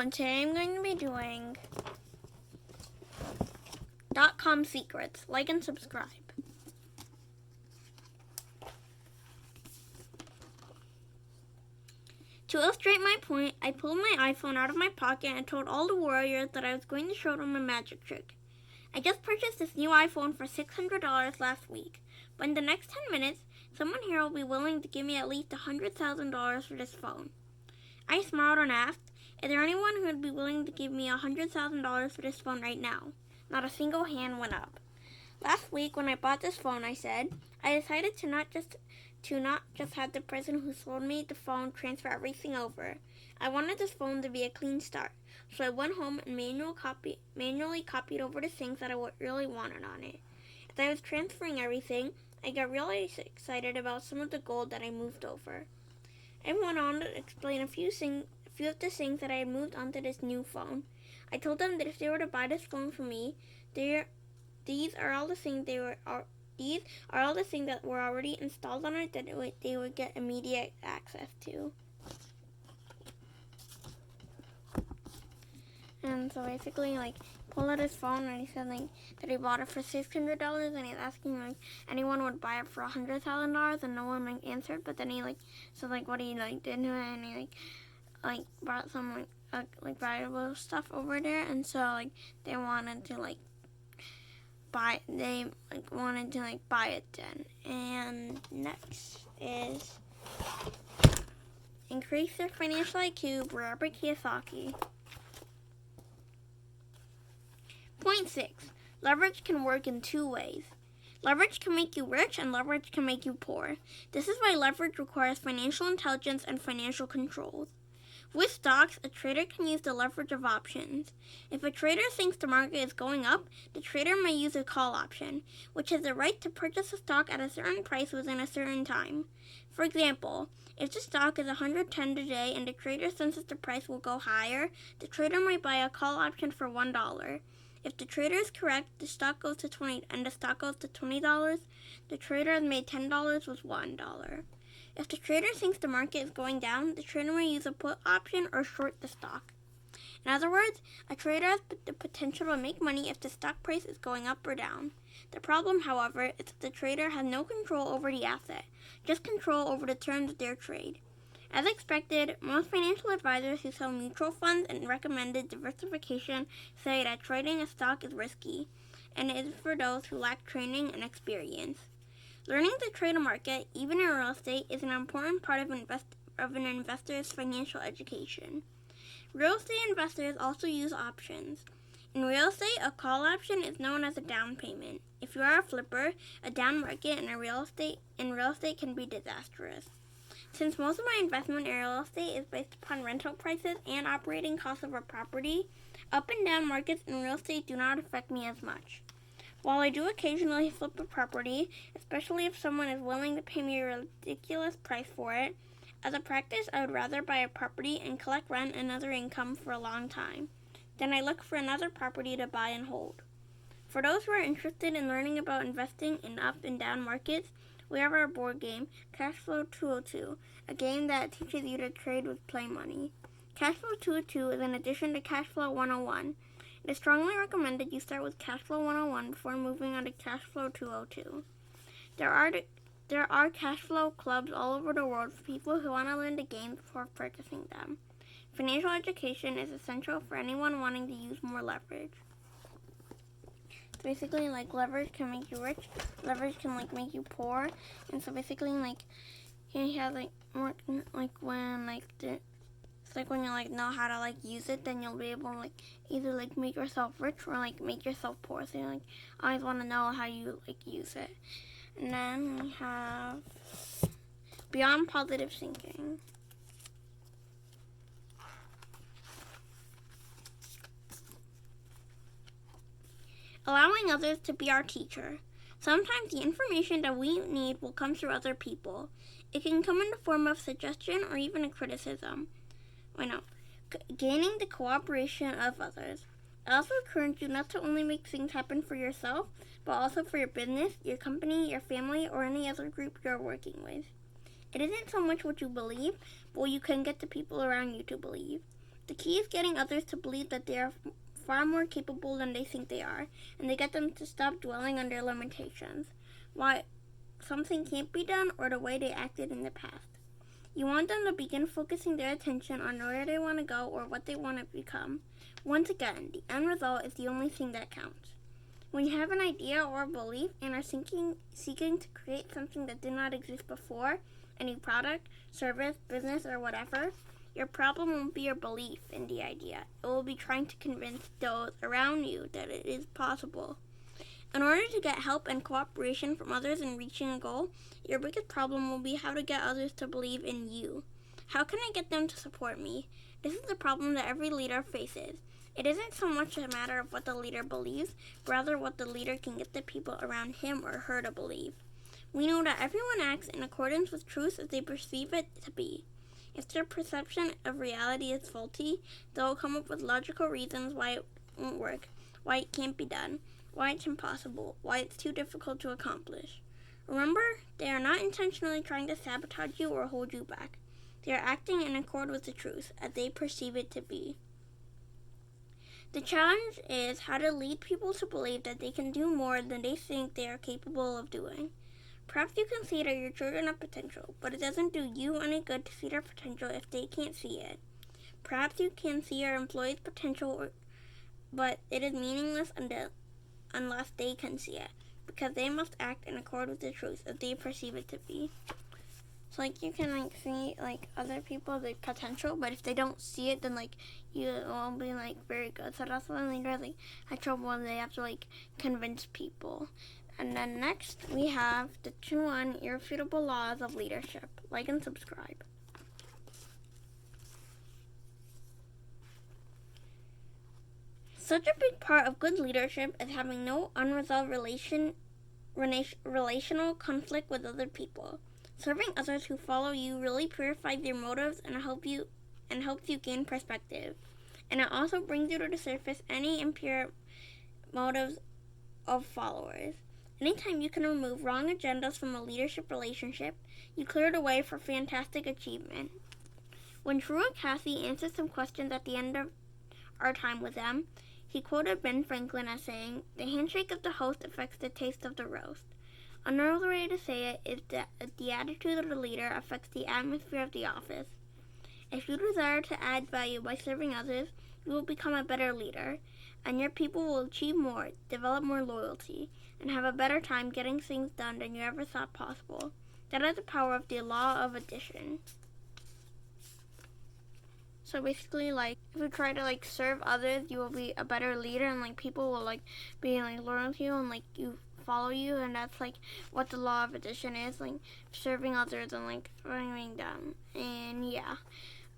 and today I'm going to be doing Dotcom secrets. Like and subscribe. To illustrate my point, I pulled my iPhone out of my pocket and told all the warriors that I was going to show them a magic trick. I just purchased this new iPhone for $600 last week, but in the next 10 minutes, someone here will be willing to give me at least $100,000 for this phone. I smiled and asked, is there anyone who would be willing to give me $100,000 for this phone right now? Not a single hand went up. Last week when I bought this phone, I said, I decided to not just have the person who sold me the phone transfer everything over. I wanted this phone to be a clean start, so I went home and manually copied over the things that I really wanted on it. As I was transferring everything, I got really excited about some of the gold that I moved over. I went on to explain a few of the things that I had moved onto this new phone. I told them that if they were to buy this phone from me, these are all the things that were already installed on it that they would get immediate access to. And so basically, pulled out his phone and he said that he bought it for $600 and he's asking anyone would buy it for $100,000 and no one answered. But then he said what he did to it, and he brought some valuable stuff over there, and so they wanted to buy it then. And next is increase their financial IQ, Robert Kiyosaki. Point 6. Leverage can work in two ways. Leverage can make you rich and leverage can make you poor. This is why leverage requires financial intelligence and financial controls. With stocks, a trader can use the leverage of options. If a trader thinks the market is going up, the trader may use a call option, which is the right to purchase a stock at a certain price within a certain time. For example, if the stock is $110 today and the trader senses the price will go higher, the trader might buy a call option for $1. If the trader is correct, the stock goes to $20, the trader has made $10 with $1. If the trader thinks the market is going down, the trader may use a put option or short the stock. In other words, a trader has the potential to make money if the stock price is going up or down. The problem, however, is that the trader has no control over the asset, just control over the terms of their trade. As expected, most financial advisors who sell mutual funds and recommended diversification say that trading a stock is risky, and it is for those who lack training and experience. Learning to trade a market, even in real estate, is an important part of an investor's financial education. Real estate investors also use options. In real estate, a call option is known as a down payment. If you are a flipper, a down market in real estate can be disastrous. Since most of my investment in real estate is based upon rental prices and operating costs of a property, up and down markets in real estate do not affect me as much. While I do occasionally flip a property, especially if someone is willing to pay me a ridiculous price for it, as a practice I would rather buy a property and collect rent and other income for a long time. Then I look for another property to buy and hold. For those who are interested in learning about investing in up and down markets, we have our board game, Cashflow 202, a game that teaches you to trade with play money. Cashflow 202 is an addition to Cashflow 101. It is strongly recommended you start with Cashflow 101 before moving on to Cashflow 202. There are Cashflow clubs all over the world for people who want to learn the game before purchasing them. Financial education is essential for anyone wanting to use more leverage. Basically, leverage can make you rich, leverage can make you poor, and so basically you have more when you know how to use it, then you'll be able to either make yourself rich or make yourself poor. So you always want to know how you use it. And then we have beyond positive thinking. Allowing others to be our teacher. Sometimes the information that we need will come through other people. It can come in the form of suggestion or even a criticism. Gaining the cooperation of others. I also encourage you not to only make things happen for yourself, but also for your business, your company, your family, or any other group you're working with. It isn't so much what you believe, but what you can get the people around you to believe. The key is getting others to believe that they are far more capable than they think they are, and they get them to stop dwelling on their limitations, why something can't be done, or the way they acted in the past. You want them to begin focusing their attention on where they want to go or what they want to become. Once again, the end result is the only thing that counts. When you have an idea or a belief and are seeking to create something that did not exist before, a new product, service, business, or whatever, your problem won't be your belief in the idea. It will be trying to convince those around you that it is possible. In order to get help and cooperation from others in reaching a goal, your biggest problem will be how to get others to believe in you. How can I get them to support me? This is the problem that every leader faces. It isn't so much a matter of what the leader believes, but rather what the leader can get the people around him or her to believe. We know that everyone acts in accordance with truth as they perceive it to be. If their perception of reality is faulty, they will come up with logical reasons why it won't work, why it can't be done, why it's impossible, why it's too difficult to accomplish. Remember, they are not intentionally trying to sabotage you or hold you back. They are acting in accord with the truth as they perceive it to be. The challenge is how to lead people to believe that they can do more than they think they are capable of doing. Perhaps you can see that your children have potential, but it doesn't do you any good to see their potential if they can't see it. Perhaps you can see your employees' potential, but it is meaningless unless they can see it, because they must act in accord with the truth as they perceive it to be. So you can see other people's potential, but if they don't see it, then you won't be very good. So that's when leaders have trouble when they have to convince people. And then next we have the 21 irrefutable laws of leadership. Like and subscribe. Such a big part of good leadership is having no unresolved relational conflict with other people. Serving others who follow you really purifies your motives and helps you gain perspective. And it also brings you to the surface any impure motives of followers. Anytime you can remove wrong agendas from a leadership relationship, you clear the way for fantastic achievement. When Drew and Cassie answered some questions at the end of our time with them, he quoted Ben Franklin as saying, "The handshake of the host affects the taste of the roast." Another way to say it is that the attitude of the leader affects the atmosphere of the office. If you desire to add value by serving others, you will become a better leader, and your people will achieve more, develop more loyalty, and have a better time getting things done than you ever thought possible. That is the power of the law of addition. So basically, if you try to serve others, you will be a better leader, and people will be loyal to you, and you follow you, and that's what the law of addition is, serving others and following them. And yeah,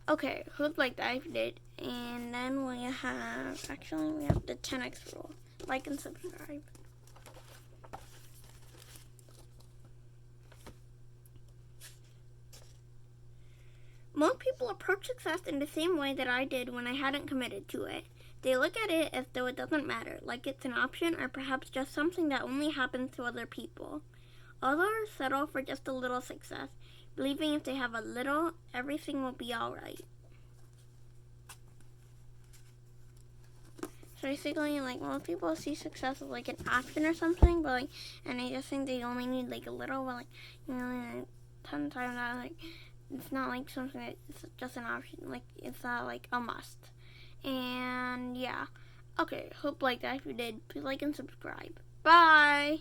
okay, who'd like that if you did? And then we have the 10x rule. Like and subscribe. Most people approach success in the same way that I did when I hadn't committed to it. They look at it as though it doesn't matter, like it's an option or perhaps just something that only happens to other people. Others settle for just a little success, believing if they have a little, everything will be alright. So basically, most people see success as an option or something, but and they just think they only need a little, but 10 times out, it's not something that's just an option, it's not a must. And yeah, okay, hope that if you did, please like and subscribe. Bye!